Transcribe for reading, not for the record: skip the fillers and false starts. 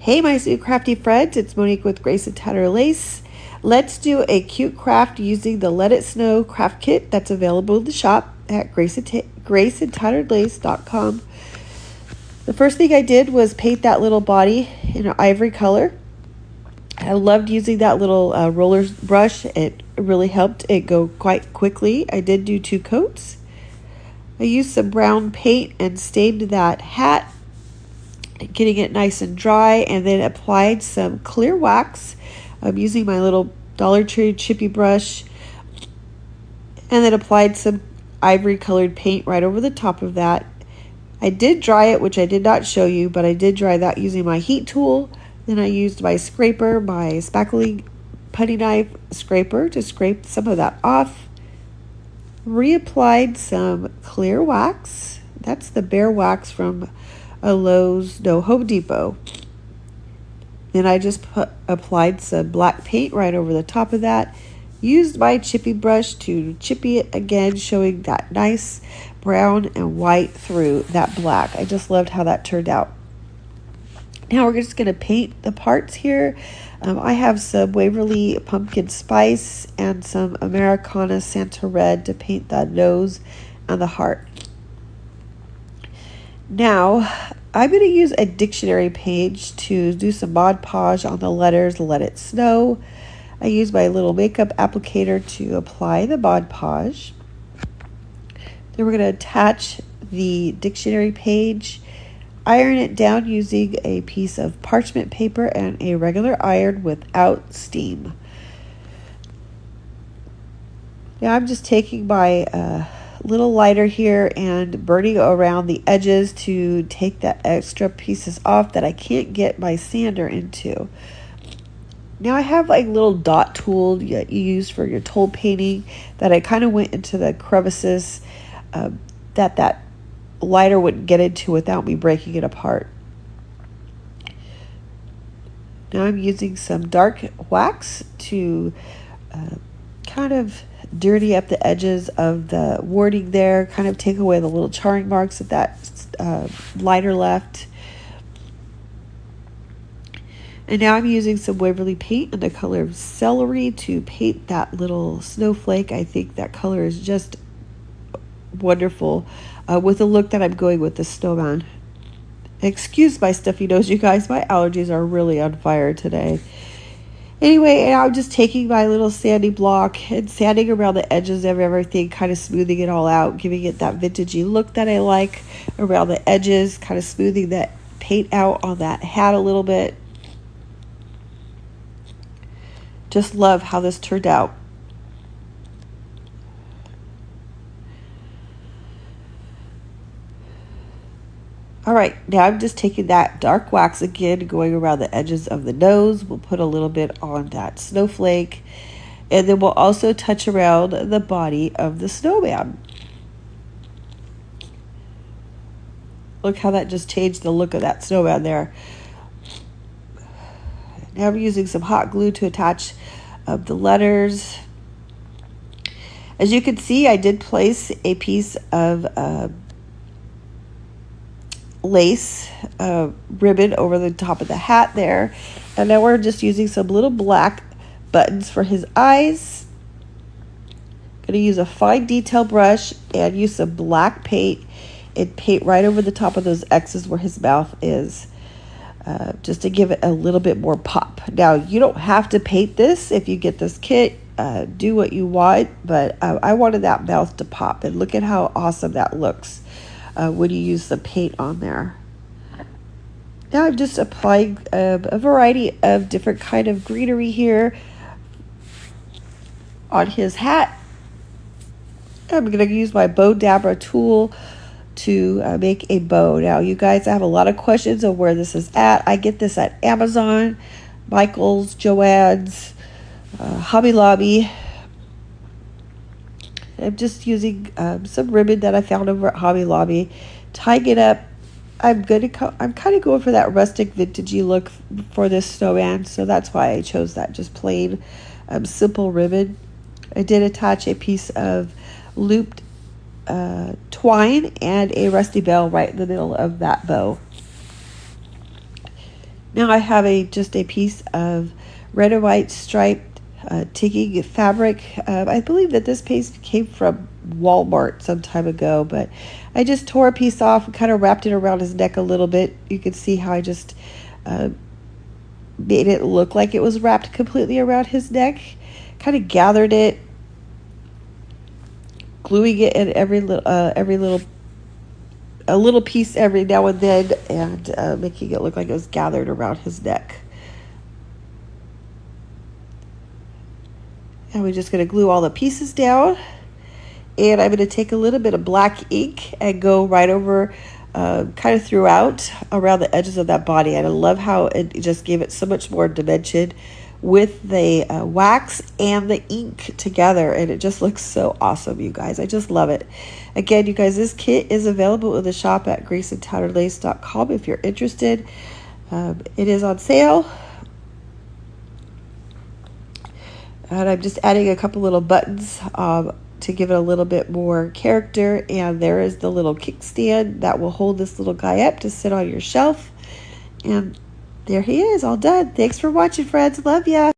Hey my sweet crafty friends, it's Monique with Grace and Tattered Lace. Let's do a cute craft using the Let It Snow craft kit that's available in the shop at graceandtatteredlace.com. The first thing I did was paint that little body in an ivory color. I loved using that little roller brush. It really helped it go quite quickly. I did do 2 coats. I used some brown paint and stained that hat, getting it nice and dry, and then applied some clear wax. I'm using my little Dollar Tree chippy brush, and then applied some ivory colored paint right over the top of that. I did dry it, which I did not show you, but I did dry that using my heat tool. Then I used my scraper, my spackling putty knife scraper, to scrape some of that off. Reapplied some clear wax. That's the bare wax from Home Depot. Then I just applied some black paint right over the top of that. Used my chippy brush to chippy it again, showing that nice brown and white through that black. I just loved how that turned out. Now we're just going to paint the parts here. I have some Waverly Pumpkin Spice and some Americana Santa Red to paint the nose and the heart. Now, I'm going to use a dictionary page to do some Mod Podge on the letters Let It Snow. I use my little makeup applicator to apply the Mod Podge. Then we're going to attach the dictionary page, iron it down using a piece of parchment paper and a regular iron without steam. Now I'm just taking my little lighter here and burning around the edges to take the extra pieces off that I can't get my sander into. Now I have like little dot tool that you use for your toll painting that I kind of went into the crevices that lighter wouldn't get into without me breaking it apart. Now I'm using some dark wax to kind of dirty up the edges of the wording there, kind of take away the little charring marks that lighter left. And now I'm using some Waverly paint in the color of celery to paint that little snowflake. I think that color is just wonderful with the look that I'm going with the snowman. Excuse my stuffy nose, you guys. My allergies are really on fire today. Anyway, and I'm just taking my little sandy block and sanding around the edges of everything, kind of smoothing it all out, giving it that vintagey look that I like around the edges, kind of smoothing that paint out on that hat a little bit. Just love how this turned out. All right, now I'm just taking that dark wax again, going around the edges of the nose. We'll put a little bit on that snowflake, and then we'll also touch around the body of the snowman. Look how that just changed the look of that snowman there. Now I'm using some hot glue to attach the letters. As you can see, I did place a piece of lace ribbon over the top of the hat there, and now we're just using some little black buttons for his eyes. Going to use a fine detail brush and use some black paint and paint right over the top of those X's where his mouth is, just to give it a little bit more pop. Now you don't have to paint this if you get this kit. Do what you want, but I wanted that mouth to pop, and look at how awesome that looks when you use the paint on there. Now I'm just applying a variety of different kind of greenery here on his hat. I'm going to use my bow dabber tool to make a bow. Now you guys, I have a lot of questions of where this is at. I get this at Amazon, Michael's, Joann's, Hobby Lobby. I'm just using some ribbon that I found over at Hobby Lobby, tying it up. I'm kind of going for that rustic vintagey look for this snowman, so that's why I chose that just plain simple ribbon. I did attach a piece of looped twine and a rusty bell right in the middle of that bow. Now I have just a piece of red and white striped ticking fabric. I believe that this piece came from Walmart some time ago, but I just tore a piece off and kind of wrapped it around his neck a little bit. You can see how I just made it look like it was wrapped completely around his neck. Kind of gathered it, gluing it in every little a little piece every now and then, and making it look like it was gathered around his neck. And we're just going to glue all the pieces down. And I'm going to take a little bit of black ink and go right over kind of throughout around the edges of that body. And I love how it just gave it so much more dimension with the wax and the ink together, and it just looks so awesome, you guys. I just love it. Again, you guys, this kit is available in the shop at graceandtatterlace.com if you're interested. It is on sale, and I'm just adding a couple little buttons to give it a little bit more character. And there is the little kickstand that will hold this little guy up to sit on your shelf. And there he is, all done. Thanks for watching, friends. Love ya.